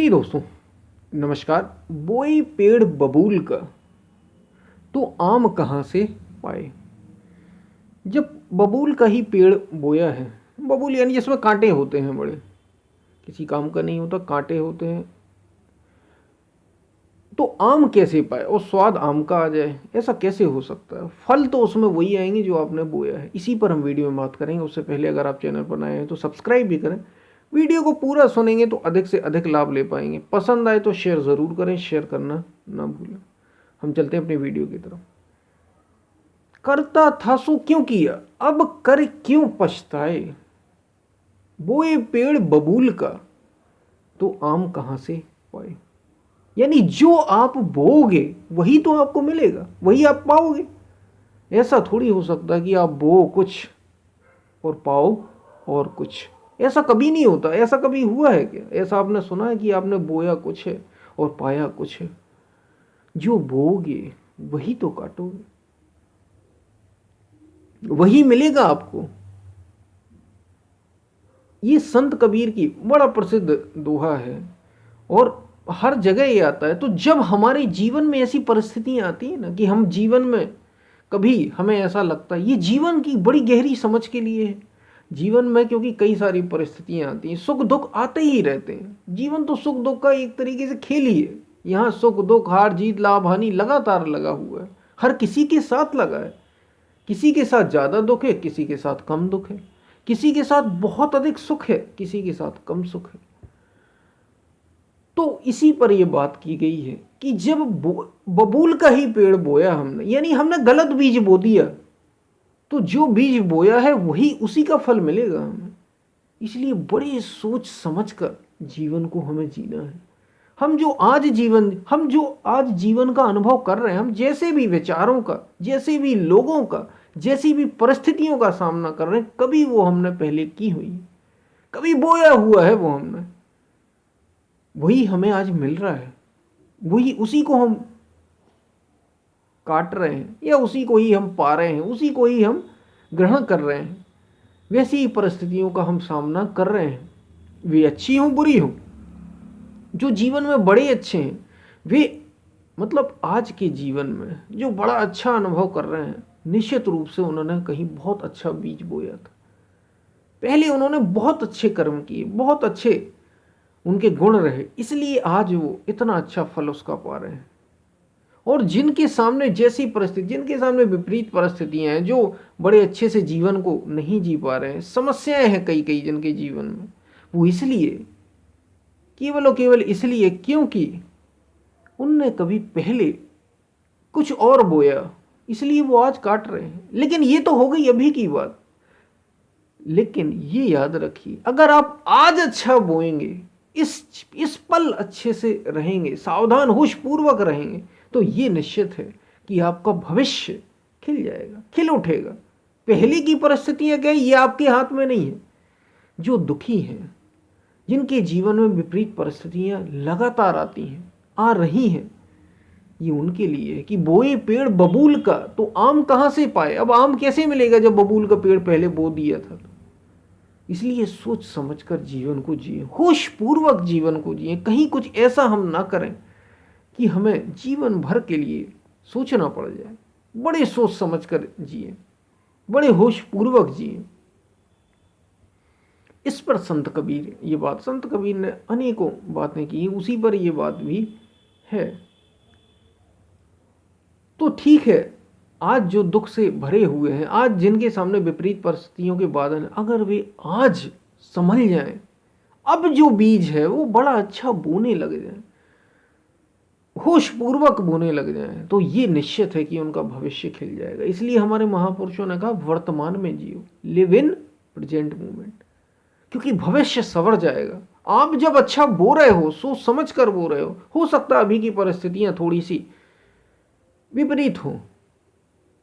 प्रिय दोस्तों, नमस्कार। बोए पेड़ बबूल का, तो आम कहाँ से पाए। जब बबूल का ही पेड़ बोया है, बबूल यानी जिसमें कांटे होते हैं, बड़े किसी काम का नहीं होता, कांटे होते हैं, तो आम कैसे पाए और स्वाद आम का आ जाए, ऐसा कैसे हो सकता है। फल तो उसमें वही आएंगे जो आपने बोया है। इसी पर हम वीडियो में बात करेंगे। उससे पहले अगर आप चैनल पर नए हैं तो सब्सक्राइब भी करें। वीडियो को पूरा सुनेंगे तो अधिक से अधिक लाभ ले पाएंगे। पसंद आए तो शेयर ज़रूर करें, शेयर करना ना भूलें। हम चलते हैं अपनी वीडियो की तरफ। करता था सो क्यों किया, अब कर क्यों पछताए। बोए पेड़ बबूल का, तो आम कहाँ से पाए। यानी जो आप बोओगे वही तो आपको मिलेगा, वही आप पाओगे। ऐसा थोड़ी हो सकता कि आप बो कुछ और पाओ और कुछ। ऐसा कभी नहीं होता। ऐसा कभी हुआ है क्या? ऐसा आपने सुना है कि आपने बोया कुछ है और पाया कुछ है? जो बोओगे वही तो काटोगे, वही मिलेगा आपको। ये संत कबीर की बड़ा प्रसिद्ध दोहा है और हर जगह ये आता है। तो जब हमारे जीवन में ऐसी परिस्थितियां आती हैं ना कि हम जीवन में कभी हमें ऐसा लगता है, ये जीवन की बड़ी गहरी समझ के लिए है। जीवन में क्योंकि कई सारी परिस्थितियां आती हैं, सुख दुख आते ही रहते हैं। जीवन तो सुख दुख का एक तरीके से खेल ही है। यहाँ सुख दुख, हार जीत, लाभ हानि लगातार लगा हुआ है। हर किसी के साथ लगा है। किसी के साथ ज़्यादा दुख है, किसी के साथ कम दुख है, किसी के साथ बहुत अधिक सुख है, किसी के साथ कम सुख है। तो इसी पर यह बात की गई है कि जब बबूल का ही पेड़ बोया हमने, यानी हमने गलत बीज बो दिया, तो जो बीज बोया है वही उसी का फल मिलेगा हमें। इसलिए बड़े सोच समझकर जीवन को हमें जीना है। हम जो आज जीवन का अनुभव कर रहे हैं, हम जैसे भी विचारों का, जैसे भी लोगों का, जैसी भी परिस्थितियों का सामना कर रहे हैं, कभी वो हमने पहले की हुई है, कभी बोया हुआ है वो हमने, वही हमें आज मिल रहा है। वही उसी को हम काट रहे हैं या उसी को ही हम पा रहे हैं, उसी को ही हम ग्रहण कर रहे हैं। वैसी ही परिस्थितियों का हम सामना कर रहे हैं, वे अच्छी हों बुरी हों। जो जीवन में बड़े अच्छे हैं वे, मतलब आज के जीवन में जो बड़ा अच्छा अनुभव कर रहे हैं, निश्चित रूप से उन्होंने कहीं बहुत अच्छा बीज बोया था। पहले उन्होंने बहुत अच्छे कर्म किए, बहुत अच्छे उनके गुण रहे, इसलिए आज वो इतना अच्छा फल उसका पा रहे हैं। और जिनके सामने जैसी परिस्थिति, जिनके सामने विपरीत परिस्थितियां हैं, जो बड़े अच्छे से जीवन को नहीं जी पा रहे हैं, समस्याएं हैं कई कई जिनके जीवन में, वो इसलिए, केवल और केवल इसलिए क्योंकि उनने कभी पहले कुछ और बोया, इसलिए वो आज काट रहे हैं। लेकिन ये तो हो गई अभी की बात। लेकिन ये याद रखिए, अगर आप आज अच्छा बोएंगे, इस पल अच्छे से रहेंगे, सावधान होशपूर्वक रहेंगे, तो ये निश्चित है कि आपका भविष्य खिल जाएगा, खिल उठेगा। पहले की परिस्थितियां क्या, ये आपके हाथ में नहीं है। जो दुखी हैं, जिनके जीवन में विपरीत परिस्थितियां लगातार आती हैं, आ रही हैं, ये उनके लिए है कि बोए पेड़ बबूल का, तो आम कहाँ से पाए। अब आम कैसे मिलेगा जब बबूल का पेड़ पहले बो दिया था। इसलिए सोच समझकर जीवन को जिए, होशपूर्वक जीवन को जिए। कहीं कुछ ऐसा हम ना करें कि हमें जीवन भर के लिए सोचना पड़ जाए। बड़े सोच समझकर जिए, बड़े होशपूर्वक जिए। इस पर संत कबीर, ये बात संत कबीर ने अनेकों बातें की, उसी पर ये बात भी है। तो ठीक है, आज जो दुख से भरे हुए हैं, आज जिनके सामने विपरीत परिस्थितियों के बादल हैं, अगर वे आज संभल जाएं, अब जो बीज है वो बड़ा अच्छा बोने लग जाए, होशपूर्वक बोने लग जाएं, तो ये निश्चित है कि उनका भविष्य खिल जाएगा। इसलिए हमारे महापुरुषों ने कहा, वर्तमान में जियो, लिव इन प्रेजेंट मोमेंट, क्योंकि भविष्य संवर जाएगा। आप जब अच्छा बो रहे हो, सोच समझ कर बो रहे हो सकता है अभी की परिस्थितियां थोड़ी सी विपरीत हो,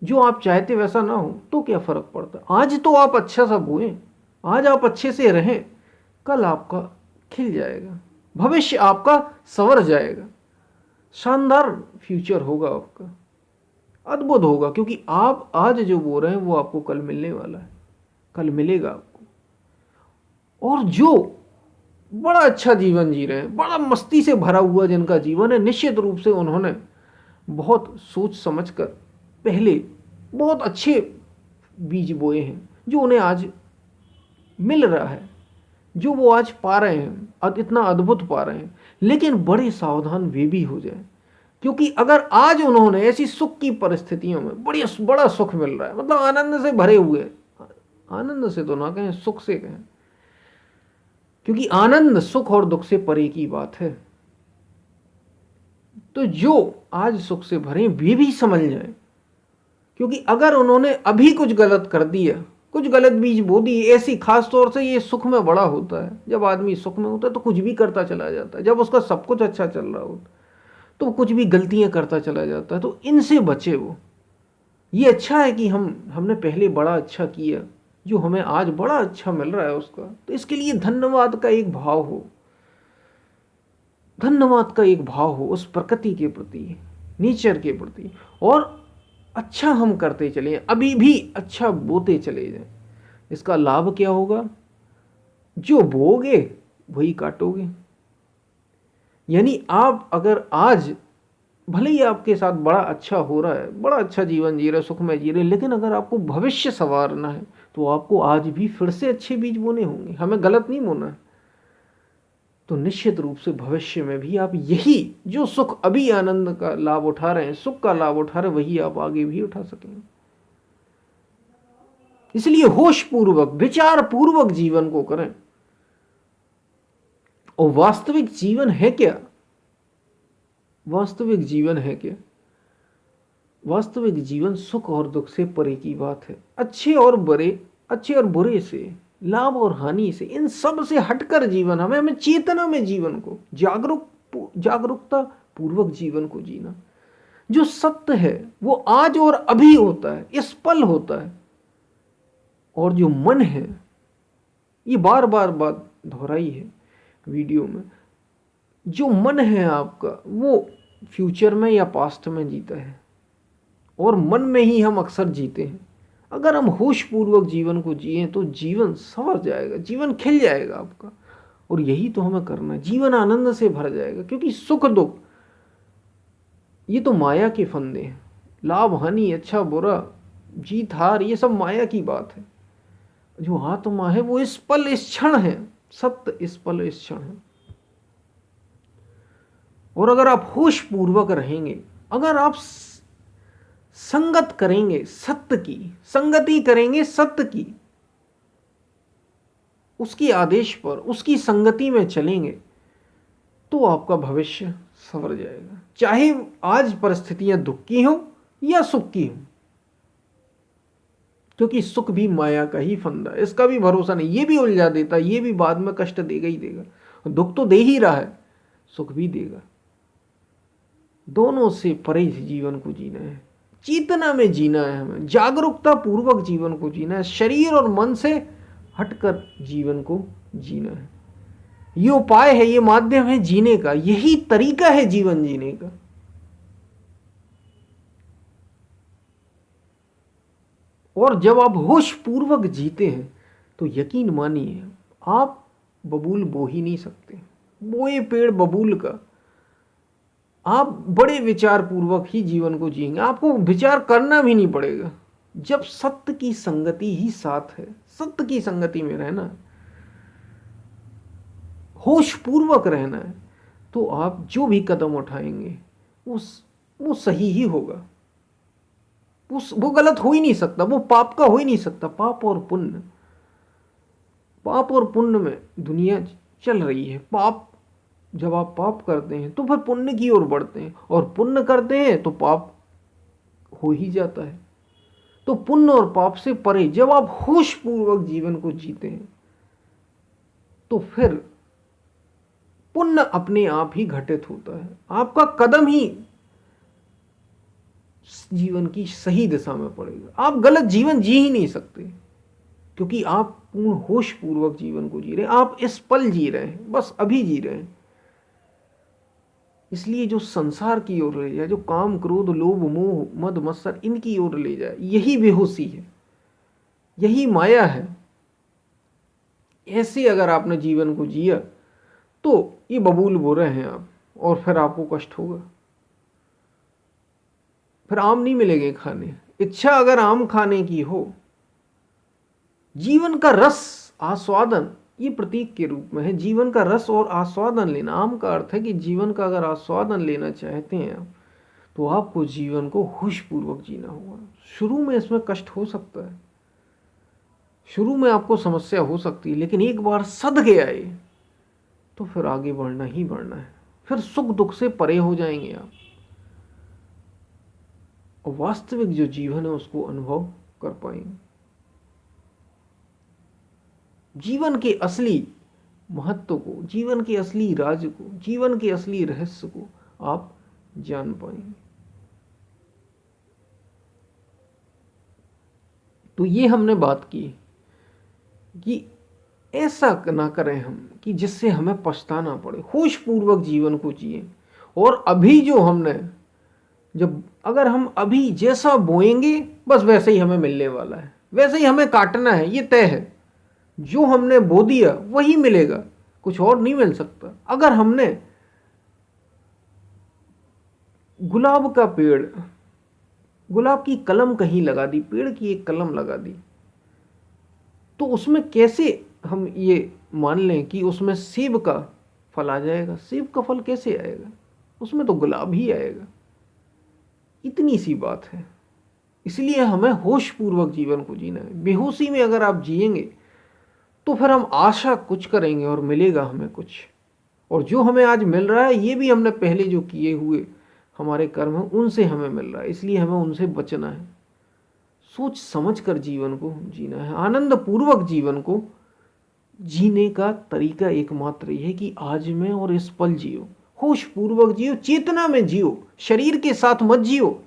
जो आप चाहते वैसा ना हो, तो क्या फर्क पड़ता। आज तो आप अच्छा सा बोएं, आज आप अच्छे से रहें, कल आपका खिल जाएगा, भविष्य आपका संवर जाएगा, शानदार फ्यूचर होगा आपका, अद्भुत होगा। क्योंकि आप आज जो बो रहे हैं वो आपको कल मिलने वाला है, कल मिलेगा आपको। और जो बड़ा अच्छा जीवन जी रहे हैं, बड़ा मस्ती से भरा हुआ जिनका जीवन है, निश्चित रूप से उन्होंने बहुत सोच समझ कर पहले बहुत अच्छे बीज बोए हैं जो उन्हें आज मिल रहा है, जो वो आज पा रहे हैं, इतना अद्भुत पा रहे हैं। लेकिन बड़े सावधान वे भी हो जाए, क्योंकि अगर आज उन्होंने ऐसी सुख की परिस्थितियों में बड़ा सुख मिल रहा है, मतलब आनंद से भरे हुए, आनंद से तो ना कहें, सुख से कहें, क्योंकि आनंद सुख और दुख से परे की बात है। तो जो आज सुख से भरे वे भी समझ जाए, क्योंकि अगर उन्होंने अभी कुछ गलत कर दिया, कुछ गलत बीज बो दिए, ऐसी खास तौर से ये सुख में बड़ा होता है, जब आदमी सुख में होता है तो कुछ भी करता चला जाता है, जब उसका सब कुछ अच्छा चल रहा होता तो कुछ भी गलतियां करता चला जाता है। तो इनसे बचे वो। ये अच्छा है कि हमने पहले बड़ा अच्छा किया, जो हमें आज बड़ा अच्छा मिल रहा है उसका, तो इसके लिए धन्यवाद का एक भाव हो, धन्यवाद का एक भाव हो उस प्रकृति के प्रति, नेचर के प्रति, और अच्छा हम करते चले, अभी भी अच्छा बोते चले जाएं। इसका लाभ क्या होगा? जो बोगे वही काटोगे। यानी आप अगर आज भले ही आपके साथ बड़ा अच्छा हो रहा है, बड़ा अच्छा जीवन जी रहे, सुख में जी रहे, लेकिन अगर आपको भविष्य संवारना है तो आपको आज भी फिर से अच्छे बीज बोने होंगे। हमें गलत नहीं बोना है। तो निश्चित रूप से भविष्य में भी आप यही जो सुख अभी आनंद का लाभ उठा रहे हैं, सुख का लाभ उठा रहे हैं, वही आप आगे भी उठा सकेंगे। इसलिए होश पूर्वक, विचार पूर्वक जीवन को करें। और वास्तविक जीवन है क्या? वास्तविक जीवन है क्या? वास्तविक जीवन सुख और दुख से परे की बात है। अच्छे और बुरे से, लाभ और हानि से, इन सब से हटकर जीवन, हमें चेतना में जीवन को, जागरूकता पूर्वक जीवन को जीना। जो सत्य है वो आज और अभी होता है, इस पल होता है। और जो मन है, ये बार बार बात दोहराई है वीडियो में, जो मन है आपका वो फ्यूचर में या पास्ट में जीता है, और मन में ही हम अक्सर जीते हैं। अगर हम होश पूर्वक जीवन को जिए तो जीवन संवर जाएगा, जीवन खिल जाएगा आपका। और यही तो हमें करना है। जीवन आनंद से भर जाएगा, क्योंकि सुख दुख ये तो माया के फंदे हैं। लाभ हानि, अच्छा बुरा, जीत हार, ये सब माया की बात है। जो आत्मा है वो इस पल इस क्षण है, सत्य इस पल इस क्षण है। और अगर आप होश पूर्वक रहेंगे, अगर आप संगत करेंगे सत्य की, संगति करेंगे सत्य की, उसके आदेश पर, उसकी संगति में चलेंगे, तो आपका भविष्य संवर जाएगा। चाहे आज परिस्थितियां दुख की हो या सुख की हो, क्योंकि सुख भी माया का ही फंदा है, इसका भी भरोसा नहीं। ये भी उलझा देता, ये भी बाद में कष्ट देगा ही देगा। दुख तो दे ही रहा है, सुख भी देगा। दोनों से परे जीवन को जीना है, चेतना में जीना है, हमें जागरूकता पूर्वक जीवन को जीना है, शरीर और मन से हटकर जीवन को जीना है। ये उपाय है, ये माध्यम है जीने का, यही तरीका है जीवन जीने का। और जब आप होश पूर्वक जीते हैं तो यकीन मानिए आप बबूल बो ही नहीं सकते, बोए पेड़ बबूल का। आप बड़े विचार पूर्वक ही जीवन को जिएंगे, आपको विचार करना भी नहीं पड़ेगा। जब सत्य की संगति ही साथ है, सत्य की संगति में रहना है, होश पूर्वक रहना है, तो आप जो भी कदम उठाएंगे वो सही ही होगा। वो गलत हो ही नहीं सकता, वो पाप का हो ही नहीं सकता। पाप और पुण्य में दुनिया चल रही है। पाप, जब आप पाप करते हैं तो फिर पुण्य की ओर बढ़ते हैं, और पुण्य करते हैं तो पाप हो ही जाता है। तो पुण्य और पाप से परे जब आप होश पूर्वक जीवन को जीते हैं तो फिर पुण्य अपने आप ही घटित होता है। आपका कदम ही जीवन की सही दिशा में पड़ेगा। आप गलत जीवन जी ही नहीं सकते, क्योंकि आप पूर्ण होश पूर्वक जीवन को जी रहे हैं। आप इस पल जी रहे हैं, बस अभी जी रहे हैं। इसलिए जो संसार की ओर ले जाए, जो काम क्रोध लोभ मोह मद मत्सर इनकी ओर ले जाए, यही बेहोशी है, यही माया है। ऐसे अगर आपने जीवन को जिया तो ये बबूल बो रहे हैं आप, और फिर आपको कष्ट होगा, फिर आम नहीं मिलेंगे खाने। इच्छा अगर आम खाने की हो, जीवन का रस आस्वादन, ये प्रतीक के रूप में है, जीवन का रस और आस्वादन लेना। आम का अर्थ है कि जीवन का अगर आस्वादन लेना चाहते हैं आप, तो आपको जीवन को होशपूर्वक जीना होगा। शुरू में इसमें कष्ट हो सकता है, शुरू में आपको समस्या हो सकती है, लेकिन एक बार सध गया है तो फिर आगे बढ़ना ही बढ़ना है, फिर सुख दुख से परे हो जाएंगे आप, और वास्तविक जो जीवन है उसको अनुभव कर पाएंगे। जीवन के असली महत्व को, जीवन के असली राज को, जीवन के असली रहस्य को आप जान पाएंगे। तो ये हमने बात की कि ऐसा ना करें हम कि जिससे हमें पछताना पड़े, होशपूर्वक जीवन को जिए। और अभी जो हमने, जब अगर हम अभी जैसा बोएंगे बस वैसे ही हमें मिलने वाला है, वैसे ही हमें काटना है, ये तय है। जो हमने बो दिया वही मिलेगा, कुछ और नहीं मिल सकता। अगर हमने गुलाब का पेड़, गुलाब की कलम कहीं लगा दी, पेड़ की एक कलम लगा दी, तो उसमें कैसे हम ये मान लें कि उसमें सेब का फल आ जाएगा? सेब का फल कैसे आएगा? उसमें तो गुलाब ही आएगा। इतनी सी बात है। इसलिए हमें होशपूर्वक जीवन को जीना है। बेहोशी में अगर आप जिएंगे तो फिर हम आशा कुछ करेंगे और मिलेगा हमें कुछ, और जो हमें आज मिल रहा है ये भी हमने पहले जो किए हुए हमारे कर्म हैं उनसे हमें मिल रहा है, इसलिए हमें उनसे बचना है। सोच समझ कर जीवन को जीना है। आनंद पूर्वक जीवन को जीने का तरीका एकमात्र यह है कि आज में और इस पल जियो, होश पूर्वक जियो, चेतना में जियो, शरीर के साथ मत जियो,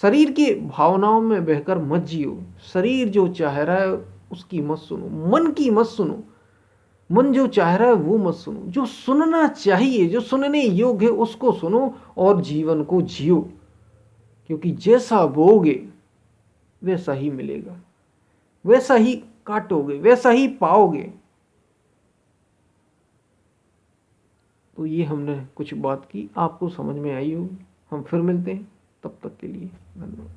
शरीर की भावनाओं में बहकर मत जियो। शरीर जो चाह रहा है उसकी मत सुनो, मन की मत सुनो, मन जो चाह रहा है वो मत सुनो, जो सुनना चाहिए, जो सुनने योग्य है उसको सुनो और जीवन को जियो। क्योंकि जैसा बोओगे वैसा ही मिलेगा, वैसा ही काटोगे, वैसा ही पाओगे। तो ये हमने कुछ बात की, आपको समझ में आई होगी। हम फिर मिलते हैं, तब तक के लिए धन्यवाद।